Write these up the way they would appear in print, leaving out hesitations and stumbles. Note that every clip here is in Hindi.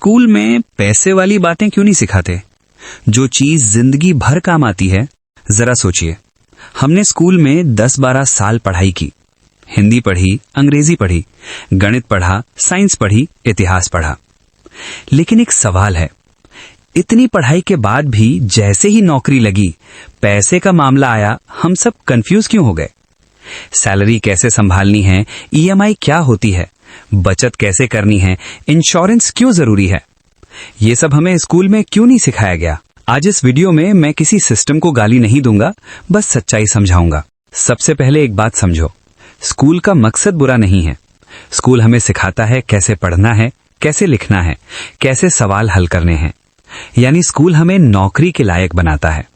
स्कूल में पैसे वाली बातें क्यों नहीं सिखाते? जो चीज जिंदगी भर काम आती है। जरा सोचिए, हमने स्कूल में 10-12 साल पढ़ाई की, हिंदी पढ़ी, अंग्रेजी पढ़ी, गणित पढ़ा, साइंस पढ़ी, इतिहास पढ़ा। लेकिन एक सवाल है, इतनी पढ़ाई के बाद भी जैसे ही नौकरी लगी, पैसे का मामला आया, हम सब कंफ्यूज क्यों हो गए? सैलरी कैसे संभालनी है, ईएमआई क्या होती है, बचत कैसे करनी है, इंश्योरेंस क्यों जरूरी है, ये सब हमें स्कूल में क्यों नहीं सिखाया गया? आज इस वीडियो में मैं किसी सिस्टम को गाली नहीं दूंगा, बस सच्चाई समझाऊंगा। सबसे पहले एक बात समझो, स्कूल का मकसद बुरा नहीं है। स्कूल हमें सिखाता है कैसे पढ़ना है, कैसे लिखना है, कैसे सवाल हल करने हैं। यानी स्कूल हमें नौकरी के लायक बनाता है।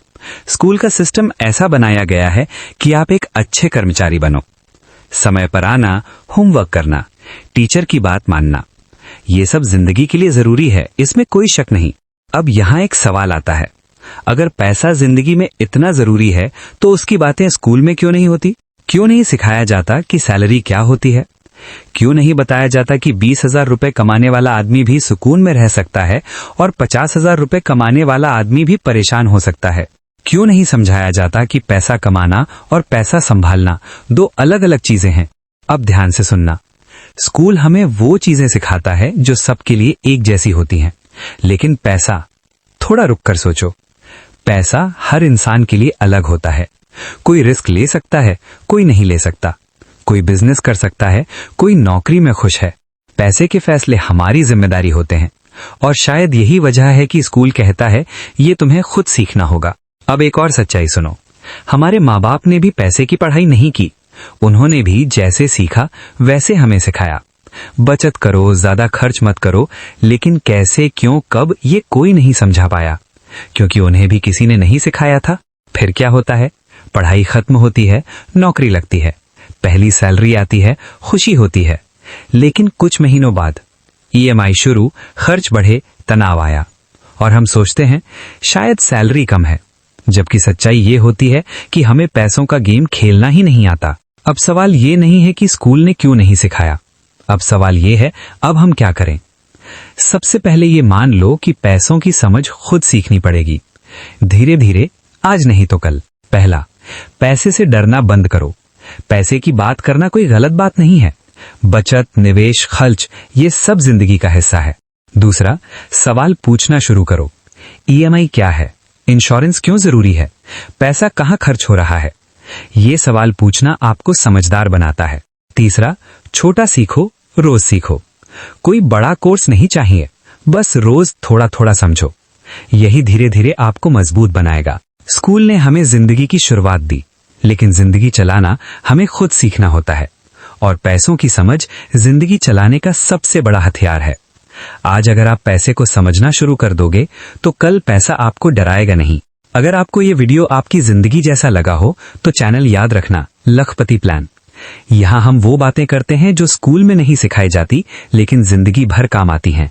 स्कूल का सिस्टम ऐसा बनाया गया है कि आप एक अच्छे कर्मचारी बनो। समय पर आना, होमवर्क करना, टीचर की बात मानना, ये सब जिंदगी के लिए जरूरी है, इसमें कोई शक नहीं। अब यहाँ एक सवाल आता है, अगर पैसा जिंदगी में इतना जरूरी है तो उसकी बातें स्कूल में क्यों नहीं होती? क्यों नहीं सिखाया जाता कि सैलरी क्या होती है? क्यों नहीं बताया जाता कि 20,000 रुपए कमाने वाला आदमी भी सुकून में रह सकता है और 50,000 रुपए कमाने वाला आदमी भी परेशान हो सकता है? क्यों नहीं समझाया जाता कि पैसा कमाना और पैसा संभालना दो अलग अलग चीजें हैं? अब ध्यान से सुनना, स्कूल हमें वो चीजें सिखाता है जो सबके लिए एक जैसी होती हैं, लेकिन पैसा, थोड़ा रुक कर सोचो, पैसा हर इंसान के लिए अलग होता है। कोई रिस्क ले सकता है, कोई नहीं ले सकता। कोई बिजनेस कर सकता है, कोई नौकरी में खुश है। पैसे के फैसले हमारी जिम्मेदारी होते हैं और शायद यही वजह है कि स्कूल कहता है ये तुम्हें खुद सीखना होगा। अब एक और सच्चाई सुनो, हमारे माँ बाप ने भी पैसे की पढ़ाई नहीं की। उन्होंने भी जैसे सीखा वैसे हमें सिखाया, बचत करो, ज्यादा खर्च मत करो, लेकिन कैसे, क्यों, कब, ये कोई नहीं समझा पाया, क्योंकि उन्हें भी किसी ने नहीं सिखाया था। फिर क्या होता है, पढ़ाई खत्म होती है, नौकरी लगती है, पहली सैलरी आती है, खुशी होती है, लेकिन कुछ महीनों बाद ईएमआई शुरू, खर्च बढ़े, तनाव आया और हम सोचते हैं शायद सैलरी कम है, जबकि सच्चाई ये होती है कि हमें पैसों का गेम खेलना ही नहीं आता। अब सवाल ये नहीं है कि स्कूल ने क्यों नहीं सिखाया, अब सवाल ये है अब हम क्या करें। सबसे पहले ये मान लो कि पैसों की समझ खुद सीखनी पड़ेगी, धीरे धीरे, आज नहीं तो कल। पहला, पैसे से डरना बंद करो। पैसे की बात करना कोई गलत बात नहीं है। बचत, निवेश, खर्च, ये सब जिंदगी का हिस्सा है। दूसरा, सवाल पूछना शुरू करो। ईएमआई क्या है, इंश्योरेंस क्यों जरूरी है, पैसा कहाँ खर्च हो रहा है, ये सवाल पूछना आपको समझदार बनाता है। तीसरा, छोटा सीखो, रोज सीखो। कोई बड़ा कोर्स नहीं चाहिए, बस रोज थोड़ा थोड़ा समझो। यही धीरे धीरे आपको मजबूत बनाएगा। स्कूल ने हमें जिंदगी की शुरुआत दी, लेकिन जिंदगी चलाना हमें खुद सीखना होता है और पैसों की समझ जिंदगी चलाने का सबसे बड़ा हथियार है। आज अगर आप पैसे को समझना शुरू कर दोगे तो कल पैसा आपको डराएगा नहीं। अगर आपको ये वीडियो आपकी जिंदगी जैसा लगा हो तो चैनल याद रखना, लखपति प्लान। यहाँ हम वो बातें करते हैं जो स्कूल में नहीं सिखाई जाती, लेकिन जिंदगी भर काम आती हैं।